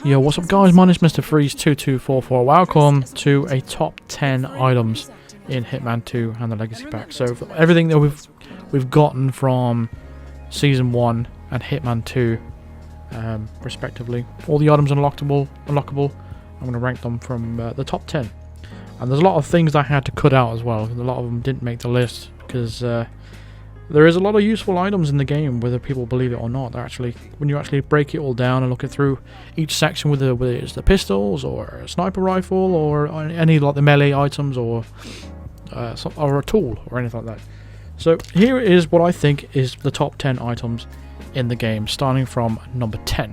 Yo, what's up guys, my name is Mr. Freeze2244, welcome to a top 10 items in Hitman 2 and the Legacy Pack. So for everything that we've gotten from Season 1 and Hitman 2 respectively, all the items unlockable, I'm going to rank them from the top 10. And there's a lot of things I had to cut out as well, a lot of them didn't make the list because there is a lot of useful items in the game, whether people believe it or not. Actually, when you actually break it all down and look it through each section, whether it's the pistols or a sniper rifle or any like the melee items or a tool or anything like that. So here is what I think is the top 10 items in the game, starting from number 10.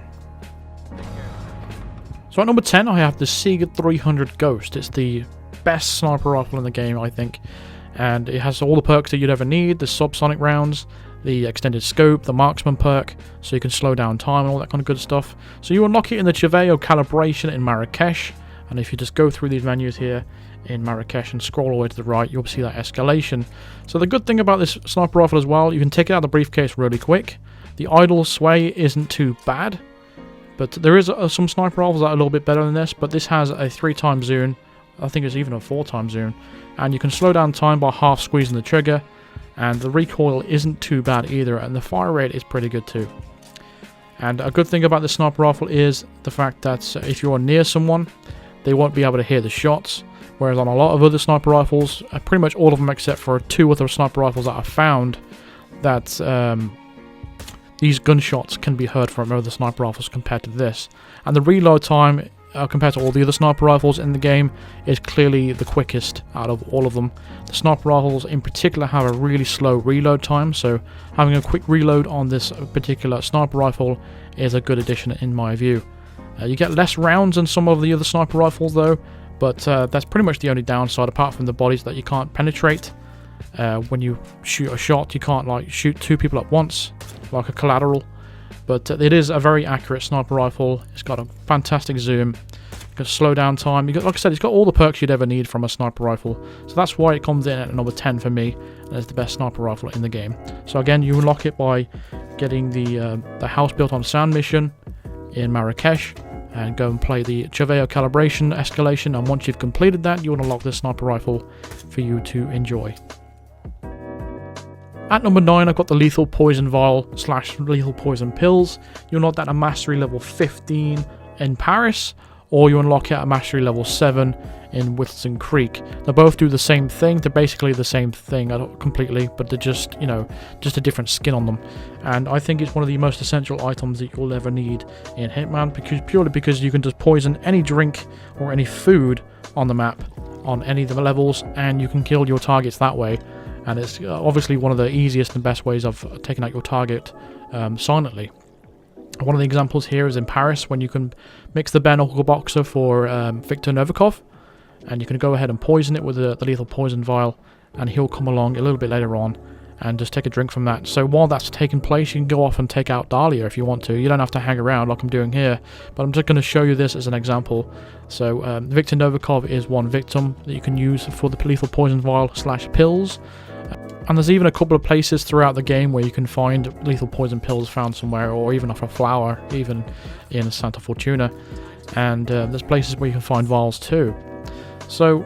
So at number 10, I have the Sieker 300 Ghost. It's the best sniper rifle in the game, I think. And it has all the perks that you'd ever need, the subsonic rounds, the extended scope, the marksman perk, so you can slow down time and all that kind of good stuff. So you unlock it in the Vial calibration in Marrakesh, and if you just go through these menus here in Marrakesh and scroll all the way to the right, you'll see that escalation. So the good thing about this sniper rifle as well, you can take it out of the briefcase really quick. The idle sway isn't too bad, but there is some sniper rifles that are a little bit better than this, but this has a 3x zoom. I think it's even a 4x zoom, and you can slow down time by half squeezing the trigger, and the recoil isn't too bad either, and the fire rate is pretty good too. And a good thing about the sniper rifle is the fact that if you're near someone, they won't be able to hear the shots, whereas on a lot of other sniper rifles, pretty much all of them except for 2 other sniper rifles that I found, that these gunshots can be heard from other sniper rifles compared to this. And the reload time compared to all the other sniper rifles in the game is clearly the quickest out of all of them. The sniper rifles in particular have a really slow reload time, so having a quick reload on this particular sniper rifle is a good addition in my view. You get less rounds than some of the other sniper rifles though, but that's pretty much the only downside, apart from the bodies that you can't penetrate. When you shoot a shot, you can't like shoot 2 people at once like a collateral. But it is a very accurate sniper rifle. It's got a fantastic zoom. You can slow down time. Like I said, it's got all the perks you'd ever need from a sniper rifle. So that's why it comes in at number 10 for me as the best sniper rifle in the game. So again, you unlock it by getting the house built on sand mission in Marrakesh and go and play the Vial calibration escalation. And once you've completed that, you unlock this sniper rifle for you to enjoy. At number 9, I've got the Lethal Poison Vial / Lethal Poison Pills. You unlock that at Mastery level 15 in Paris, or you unlock it at Mastery level 7 in Wilson Creek. They both do the same thing. They're basically the same thing completely, but they're just, you know, just a different skin on them. And I think it's one of the most essential items that you'll ever need in Hitman, purely because you can just poison any drink or any food on the map on any of the levels, and you can kill your targets that way. And it's obviously one of the easiest and best ways of taking out your target silently. One of the examples here is in Paris, when you can mix the bare knuckle boxer for Viktor Novikov, and you can go ahead and poison it with the lethal poison vial, and he'll come along a little bit later on and just take a drink from that. So while that's taking place, you can go off and take out Dahlia if you want to. You don't have to hang around like I'm doing here, but I'm just going to show you this as an example. So Viktor Novikov is one victim that you can use for the lethal poison vial / pills. And there's even a couple of places throughout the game where you can find lethal poison pills found somewhere, or even off a flower, even in Santa Fortuna. And there's places where you can find vials too. So,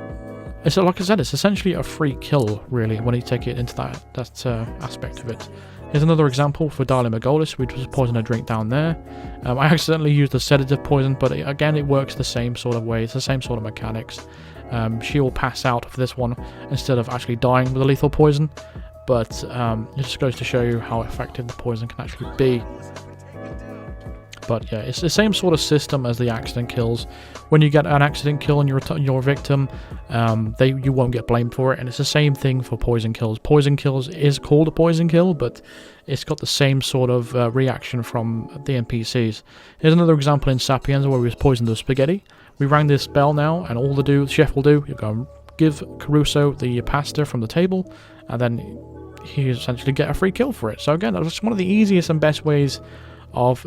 it's like I said, it's essentially a free kill, really, when you take it into that aspect of it. Here's another example for Dahlia Margolis. We just poisoned a drink down there. I accidentally used a sedative poison, but again, it works the same sort of way. It's the same sort of mechanics. She will pass out for this one instead of actually dying with a lethal poison, but it just goes to show you how effective the poison can actually be. But yeah, it's the same sort of system as the accident kills. When you get an accident kill and your victim, you won't get blamed for it, and it's the same thing for poison kills. Poison kills is called a poison kill, but it's got the same sort of reaction from the NPCs. Here's another example in Sapienza where we poisoned the spaghetti. We rang this bell now, and all the chef will do, you go and give Caruso the pasta from the table, and then he essentially get a free kill for it. So again, that's one of the easiest and best ways of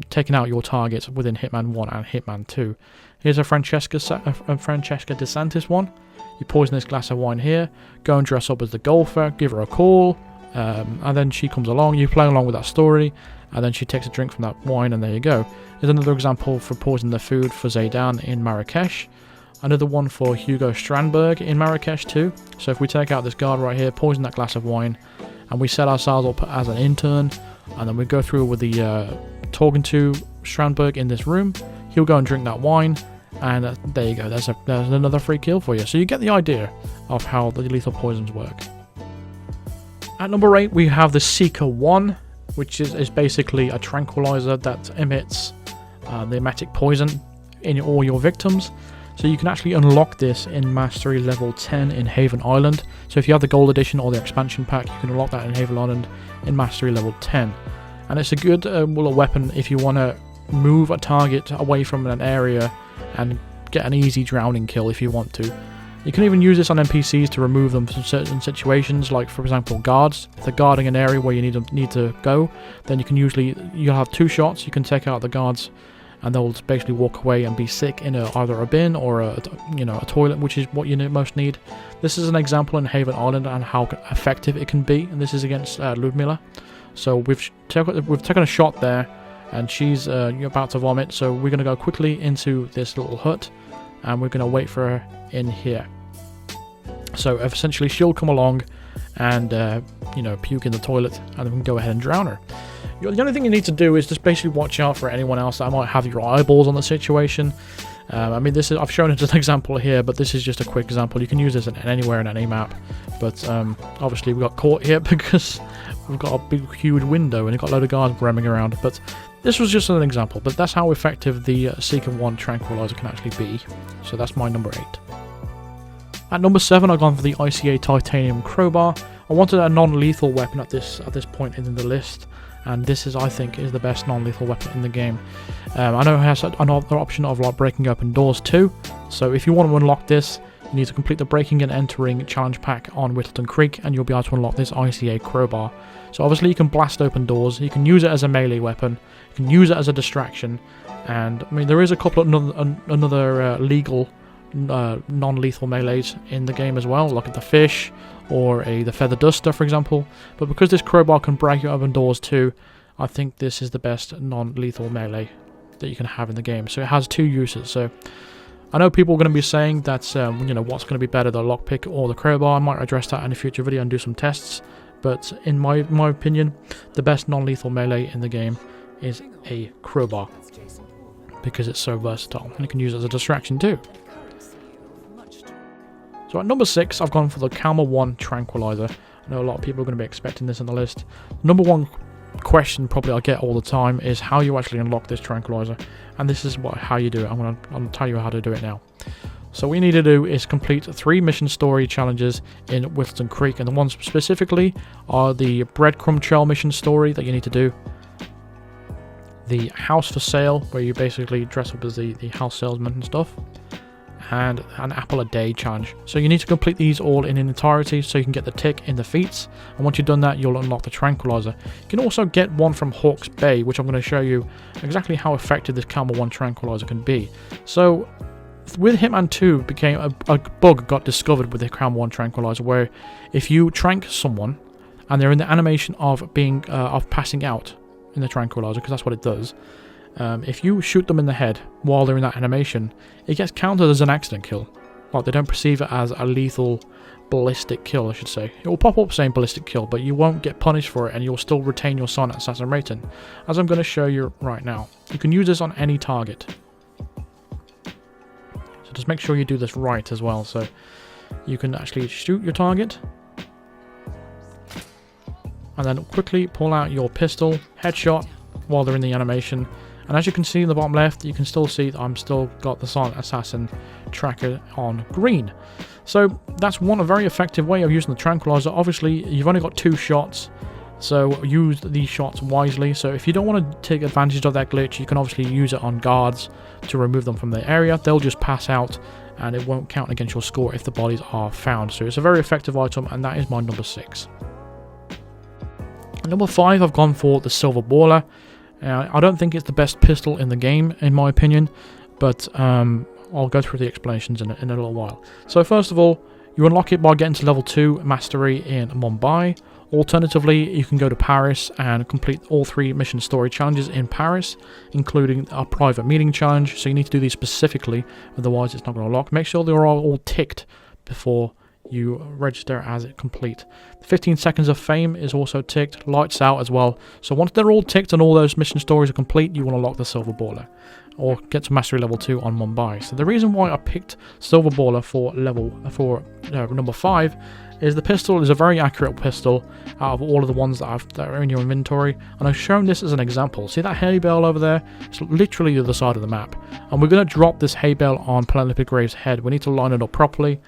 taking out your targets within Hitman 1 and Hitman 2. Here's a Francesca DeSantis one. You poison this glass of wine here, go and dress up as the golfer, give her a call, and then she comes along, you play along with that story, and then she takes a drink from that wine, and there you go. is another example for poisoning the food for Zaydan in Marrakesh. Another one for Hugo Strandberg in Marrakesh too. So if we take out this guard right here, poison that glass of wine, and we set ourselves up as an intern, and then we go through with the talking to Strandberg in this room, he'll go and drink that wine, and there you go, there's another free kill for you. So you get the idea of how the lethal poisons work. At number 8 we have the Sieker 1, which is basically a tranquilizer that emits the emetic poison in all your victims. So you can actually unlock this in Mastery level 10 in Haven Island. So if you have the Gold Edition or the expansion pack, you can unlock that in Haven Island in Mastery level 10. And it's a good weapon if you want to move a target away from an area and get an easy drowning kill if you want to. You can even use this on NPCs to remove them from certain situations, like for example guards. If they're guarding an area where you need to go, then you'll have 2 shots. You can take out the guards, and they'll basically walk away and be sick in either a bin or a toilet, which is what you most need. This is an example in Haven Island and how effective it can be, and this is against Ludmilla. So we've taken a shot there, and she's about to vomit. So we're going to go quickly into this little hut, and we're going to wait for her in here. So essentially, she'll come along and puke in the toilet, and then we can go ahead and drown her. The only thing you need to do is just basically watch out for anyone else that might have your eyeballs on the situation. I mean, I've shown it as an example here, but this is just a quick example. You can use this anywhere in any map, but obviously we got caught here because we've got a big, huge window and you've got a load of guards roaming around. But this was just an example, but that's how effective the Sieker 1 Tranquilizer can actually be. So that's my number 8. At number 7, I've gone for the ICA Titanium Crowbar. I wanted a non-lethal weapon at this point in the list, and this I think is the best non-lethal weapon in the game. I know it has another option of like breaking open doors too, so if you want to unlock this, you need to complete the breaking and entering challenge pack on Whittleton Creek, and you'll be able to unlock this ICA Crowbar. So obviously you can blast open doors, you can use it as a melee weapon, you can use it as a distraction, and I mean there is a couple of another legal non-lethal melees in the game as well, like the fish or the feather duster for example, but because this crowbar can break open doors too, I think this is the best non-lethal melee that you can have in the game. So it has 2 uses. So I know people are going to be saying that what's going to be better, the lockpick or the crowbar. I might address that in a future video and do some tests, but in my opinion, the best non-lethal melee in the game is a crowbar because it's so versatile and you can use it as a distraction too. So at number 6, I've gone for the Calma 1 Tranquilizer. I know a lot of people are going to be expecting this on the list. Number 1 question probably I get all the time is how you actually unlock this Tranquilizer. And this is how you do it. I'm going to tell you how to do it now. So what you need to do is complete 3 mission story challenges in Whittleton Creek. And the ones specifically are the breadcrumb trail mission story that you need to do. The house for sale, where you basically dress up as the house salesman and stuff. And an apple a day challenge. So you need to complete these all in entirety so you can get the tick in the feats, and once you've done that you'll unlock the Tranquilizer. You can also get one from Hawke's Bay, which I'm going to show you exactly how effective this Calma 1 Tranquilizer can be. So with Hitman 2 a bug got discovered with the Calma 1 Tranquilizer, where if you trank someone and they're in the animation of passing out in the Tranquilizer, because that's what it does, if you shoot them in the head while they're in that animation, it gets counted as an accident kill. Like, they don't perceive it as a lethal ballistic kill, I should say. It will pop up saying ballistic kill, but you won't get punished for it, and you'll still retain your silent assassin rating, as I'm going to show you right now. You can use this on any target. So just make sure you do this right as well. So you can actually shoot your target, and then quickly pull out your pistol, headshot while they're in the animation. And as you can see in the bottom left, you can still see that I'm still got the silent assassin tracker on green. So that's a very effective way of using the Tranquilizer. Obviously, you've only got 2 shots, so use these shots wisely. So if you don't want to take advantage of that glitch, you can obviously use it on guards to remove them from the area. They'll just pass out, and it won't count against your score if the bodies are found. So it's a very effective item, and that is my number 6. At number 5, I've gone for the Silverballer. I don't think it's the best pistol in the game, in my opinion, but I'll go through the explanations in a little while. So first of all, you unlock it by getting to level 2 mastery in Mumbai, Alternatively, you can go to Paris and complete all 3 mission story challenges in Paris, including a private meeting challenge. So you need to do these specifically, otherwise it's not going to lock. Make sure they're all ticked before you register as it complete. 15 seconds of fame is also ticked, lights out as well. So once they're all ticked and all those mission stories are complete, you want to lock the Silverballer or get to mastery level 2 on Mumbai. So the reason why I picked Silverballer for number 5 is the pistol is a very accurate pistol out of all of the ones that are in your inventory, and I've shown this as an example. See that hay bale over there? It's literally the other side of the map, and we're going to drop this hay bale on Penelope Graves' head. We need to line it up properly,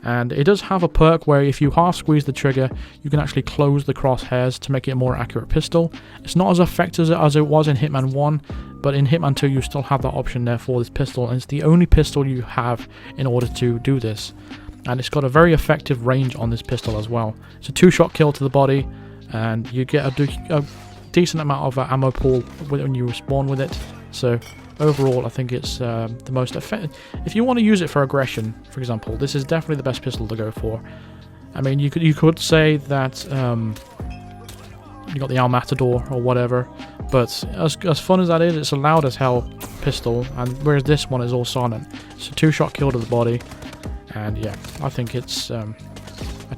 and it does have a perk where if you half squeeze the trigger, you can actually close the crosshairs to make it a more accurate pistol. It's not as effective as it was in Hitman 1, but in Hitman 2 you still have that option there for this pistol, and it's the only pistol you have in order to do this. And it's got a very effective range on this pistol as well. It's a 2-shot kill to the body, and you get a decent amount of ammo pool when you spawn with it. So overall, I think it's the most effective. If you want to use it for aggression, for example, this is definitely the best pistol to go for. I mean, you could say that you got the Al Matador or whatever, but as fun as that is, it's a loud as hell pistol, and whereas this one is all silent. It's a 2-shot kill to the body. And yeah, I think it's a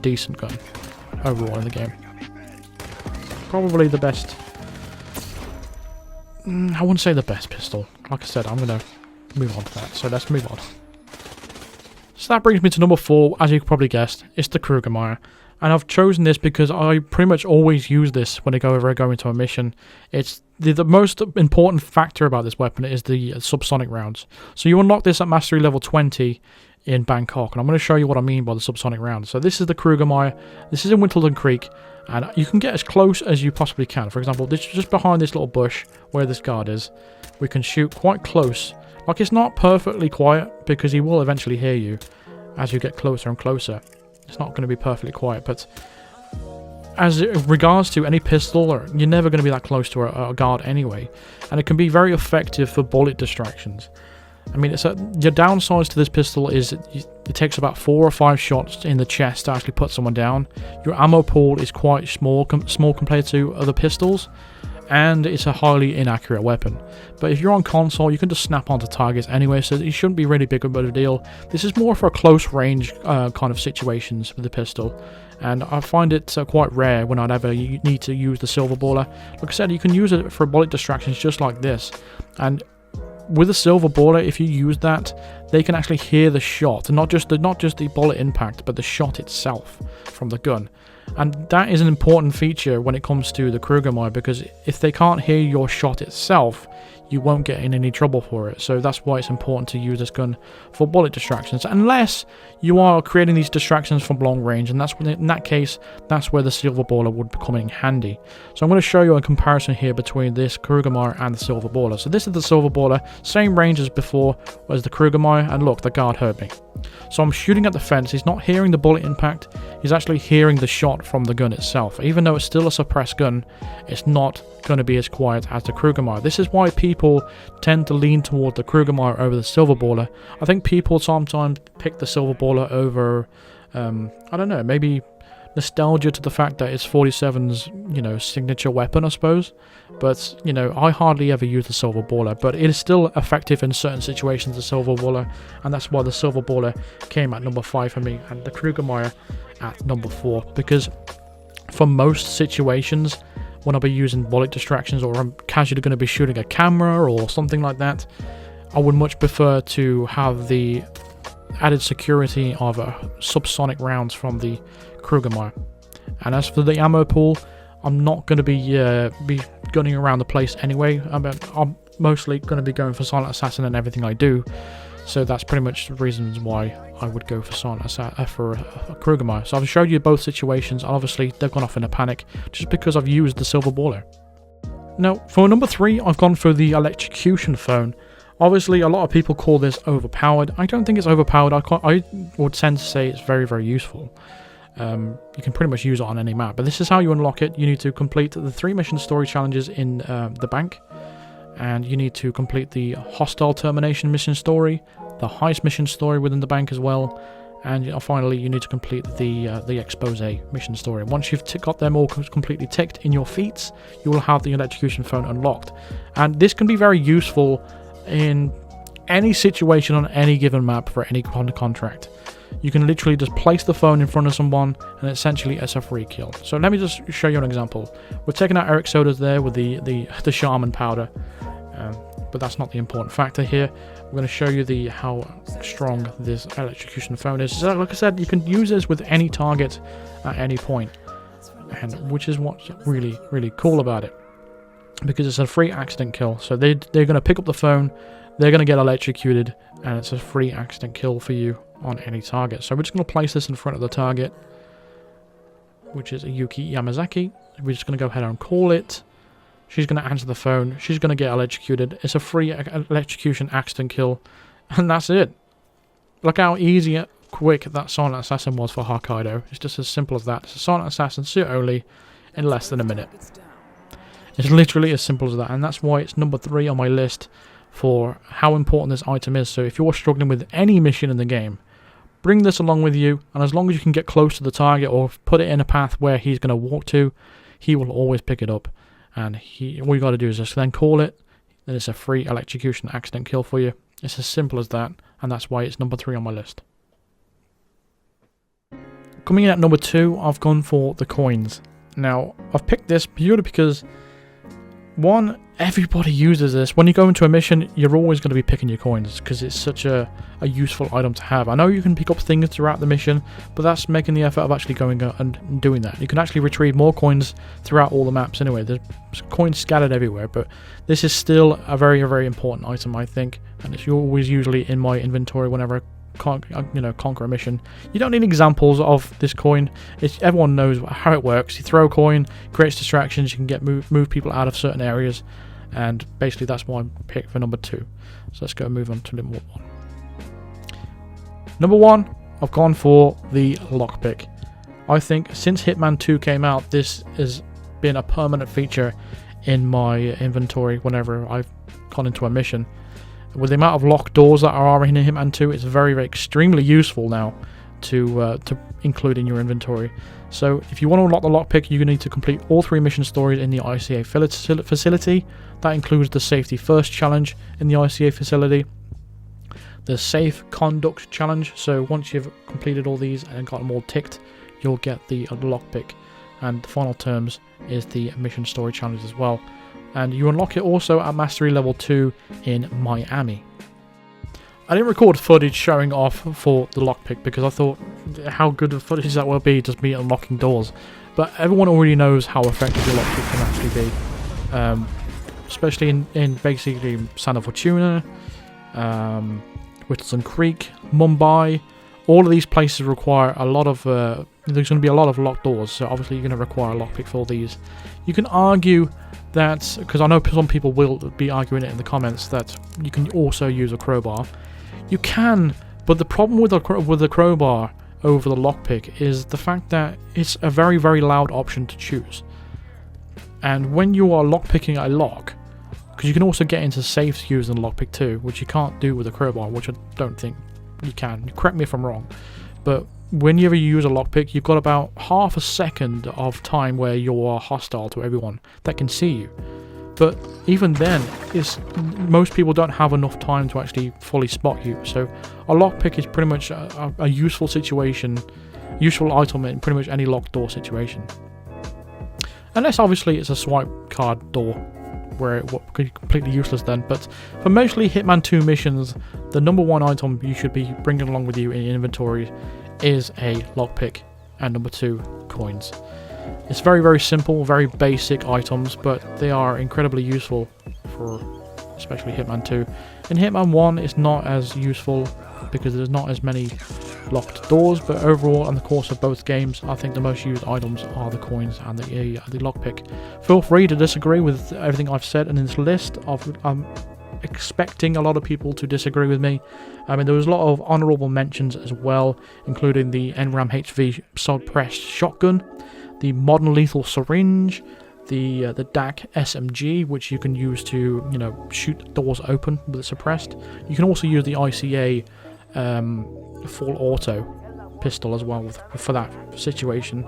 decent gun overall in the game. Probably the best. I wouldn't say the best pistol. Like I said, I'm going to move on to that. So let's move on. So that brings me to number 4. As you probably guessed, it's the Krugermeier. And I've chosen this because I pretty much always use this when I go into a mission. It's the most important factor about this weapon is the subsonic rounds. So you unlock this at mastery level 20 in Bangkok, and I'm going to show you what I mean by the subsonic rounds. So this is the Krugermeier. This is in Winterton Creek, and you can get as close as you possibly can. For example, this just behind this little bush where this guard is, we can shoot quite close. Like, it's not perfectly quiet because he will eventually hear you as you get closer and closer. It's not going to be perfectly quiet, but as regards to any pistol, you're never going to be that close to a guard anyway, and it can be very effective for bullet distractions. I mean, your downsides to this pistol is it takes about 4 or 5 shots in the chest to actually put someone down. Your ammo pool is quite small compared to other pistols, and it's a highly inaccurate weapon. But if you're on console, you can just snap onto targets anyway, so it shouldn't be really big of a deal. This is more for close range kind of situations with the pistol, and I find it quite rare when I'd ever need to use the Silverballer. Like I said, you can use it for bullet distractions just like this, and with a Silverballer, if you use that, they can actually hear the shot, not just the bullet impact, but the shot itself from the gun. And that is an important feature when it comes to the Krugermeier, because if they can't hear your shot itself, you won't get in any trouble for it. So that's why it's important to use this gun for bullet distractions, unless you are creating these distractions from long range, and in that case, that's where the Silverballer would come in handy. So I'm going to show you a comparison here between this Krugermeier and the Silverballer. So this is the Silverballer, same range as before as the Krugermeier, and look, the guard heard me. So I'm shooting at the fence, he's not hearing the bullet impact, he's actually hearing the shot from the gun itself. Even though it's still a suppressed gun, it's not going to be as quiet as the Krugermeier. This is why people tend to lean toward the Krugermeier over the Silverballer. I think people sometimes pick the Silverballer over, I don't know, maybe nostalgia to the fact that it's 47's, signature weapon, I suppose. But, I hardly ever use the Silverballer, but it is still effective in certain situations, the Silverballer, and that's why the Silverballer came at number 5 for me, and the Krugermeier at number 4, because for most situations, when I'll be using bullet distractions, or I'm casually going to be shooting a camera or something like that, I would much prefer to have the added security of subsonic rounds from the Krugermeier. And as for the ammo pool, I'm not going to be gunning around the place anyway. I'm mostly going to be going for Silent Assassin and everything I do, so that's pretty much the reasons why I would go for for a Krugermeier. So I've showed you both situations, and obviously they've gone off in a panic just because I've used the Silverballer. Now, for number 3, I've gone for the Electrocution Phone. Obviously, a lot of people call this overpowered. I don't think it's overpowered. I would tend to say it's very, very useful. You can pretty much use it on any map, but this is how you unlock it. You need to complete the 3 mission story challenges in the bank, and you need to complete the hostile termination mission story, the heist mission story within the bank as well, and finally you need to complete the expose mission story. Once you've got them all completely ticked in your feats, you will have the electrocution phone unlocked, and this can be very useful in any situation on any given map for any contract. You can literally just place the phone in front of someone, and essentially it's a free kill. So let me just show you an example. We're taking out Eric Soda's there with the shaman powder, but that's not the important factor here. We're going to show you how strong this electrocution phone is. So like I said, you can use this with any target at any point, and which is what's really, really cool about it, because it's a free accident kill. So they're going to pick up the phone, they're going to get electrocuted, and it's a free accident kill for you on any target. So we're just going to place this in front of the target, which is a Yuki Yamazaki. We're just going to go ahead and call it. She's going to answer the phone. She's going to get electrocuted. It's a free electrocution accident kill, and that's it. Look how easy, quick that Silent Assassin was for Hokkaido. It's just as simple as that. It's a Silent Assassin suit only in less than a minute. It's literally as simple as that, and that's why it's number 3 on my list for how important this item is. So if you're struggling with any mission in the game, bring this along with you, and as long as you can get close to the target or put it in a path where he's going to walk to, he will always pick it up, and all you got to do is just then call it, then it's a free electrocution accident kill for you. It's as simple as that, and that's why it's number 3 on my list. Coming in at number 2, I've gone for the coins. Now, I've picked this purely because, one, everybody uses this. When you go into a mission, you're always going to be picking your coins because it's such a useful item to have. I know you can pick up things throughout the mission, but that's making the effort of actually going and doing that. You can actually retrieve more coins throughout all the maps anyway. There's coins scattered everywhere, but this is still a very, very important item, I think, and it's always usually in my inventory whenever I conquer a mission. You don't need examples of this coin. Everyone knows how it works. You throw a coin, creates distractions, you can move people out of certain areas, and basically that's my pick for number 2. So let's go move on to number 1. Number 1, I've gone for the Lockpick. I think since Hitman 2 came out, this has been a permanent feature in my inventory whenever I've gone into a mission. With the amount of locked doors that are in Hitman 2, it's very, very extremely useful now to include in your inventory. So if you want to unlock the lockpick, you need to complete all 3 mission stories in the ICA facility. That includes the Safety First challenge in the ICA facility, the Safe Conduct challenge. So once you've completed all these and got them all ticked, you'll get the lockpick. And the final terms is the mission story challenge as well. And you unlock it also at Mastery Level 2 in Miami. I didn't record footage showing off for the lockpick because I thought how good of footage that will be just me unlocking doors. But everyone already knows how effective the lockpick can actually be. Especially in basically Santa Fortuna, Whittleton Creek, Mumbai. All of these places require a lot of... there's going to be a lot of locked doors, so obviously you're going to require a lockpick for all these. You can argue that, because I know some people will be arguing it in the comments, that you can also use a crowbar. You can, but the problem with the crowbar over the lockpick is the fact that it's a very, very loud option to choose. And when you are lockpicking a lock, because you can also get into safes using the lockpick too, which you can't do with a crowbar, which I don't think you can. Correct me if I'm wrong, but whenever you use a lockpick, you've got about half a second of time where you're hostile to everyone that can see you. But even then, most people don't have enough time to actually fully spot you. So a lockpick is pretty much a useful item in pretty much any locked door situation. Unless obviously it's a swipe card door, where it could be completely useless then. But for mostly Hitman 2 missions, the number 1 item you should be bringing along with you in your inventory is a lockpick, and number 2, coins. It's very, very simple, very basic items, but they are incredibly useful for especially Hitman 2. In Hitman 1, it's not as useful because there's not as many locked doors, but overall, in the course of both games, I think the most used items are the coins and the lockpick. Feel free to disagree with everything I've said in this list. I'm expecting a lot of people to disagree with me. I mean, there was a lot of honourable mentions as well, including the NRAM HV suppressed shotgun, the modern lethal syringe, the DAC SMG, which you can use to shoot doors open with it suppressed. You can also use the ICA full auto pistol as well for that situation.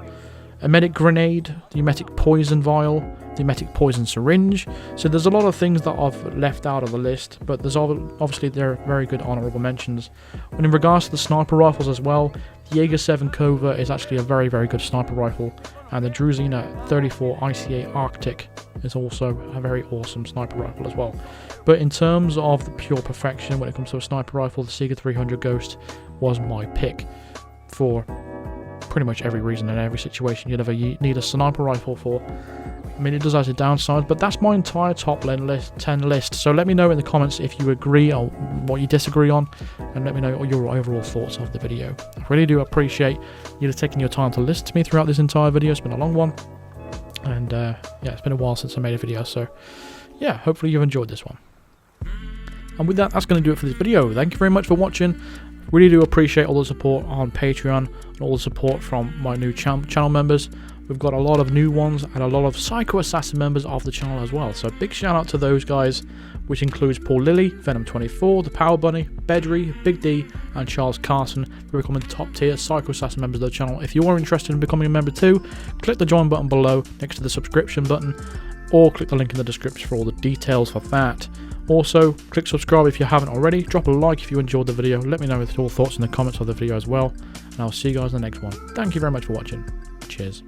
A medic grenade, the emetic poison vial, the emetic poison syringe. So there's a lot of things that I've left out of the list, but there's obviously they're very good honourable mentions. And in regards to the sniper rifles as well, the Jaeger 7 Covert is actually a very, very good sniper rifle, and the Druzina 34 ICA Arctic is also a very awesome sniper rifle as well. But in terms of the pure perfection when it comes to a sniper rifle, the Sieker 300 Ghost was my pick for pretty much every reason and every situation you'd ever need a sniper rifle for. I mean, it does have its downsides, but that's my entire top 10 list. So let me know in the comments if you agree or what you disagree on, and let me know your overall thoughts of the video. I really do appreciate you taking your time to listen to me throughout this entire video. It's been a long one, and yeah, it's been a while since I made a video, so yeah, hopefully you've enjoyed this one. And with that, that's going to do it for this video. Thank you very much for watching. Really do appreciate all the support on Patreon and all the support from my new channel members. We've got a lot of new ones and a lot of Psycho Assassin members of the channel as well. So big shout out to those guys, which includes Paul Lilly, Venom24, The Power Bunny, Bedry, Big D, and Charles Carson, who are becoming top tier Psycho Assassin members of the channel. If you are interested in becoming a member too, click the join button below next to the subscription button, or click the link in the description for all the details for that. Also, click subscribe if you haven't already, drop a like if you enjoyed the video, let me know your thoughts in the comments of the video as well, and I'll see you guys in the next one. Thank you very much for watching. Cheers.